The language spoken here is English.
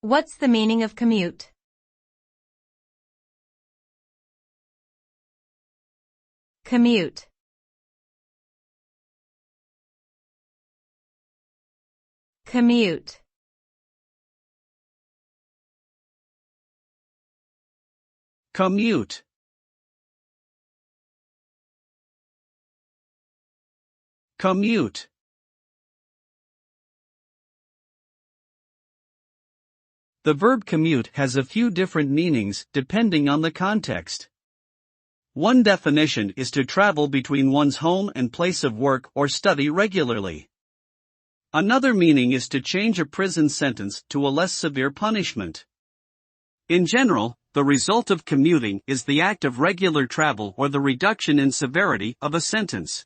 What's the meaning of commute? Commute. Commute. Commute. Commute. The verb commute has a few different meanings depending on the context. One definition is to travel between one's home and place of work or study regularly. Another meaning is to change a prison sentence to a less severe punishment. In general, the result of commuting is the act of regular travel or the reduction in severity of a sentence.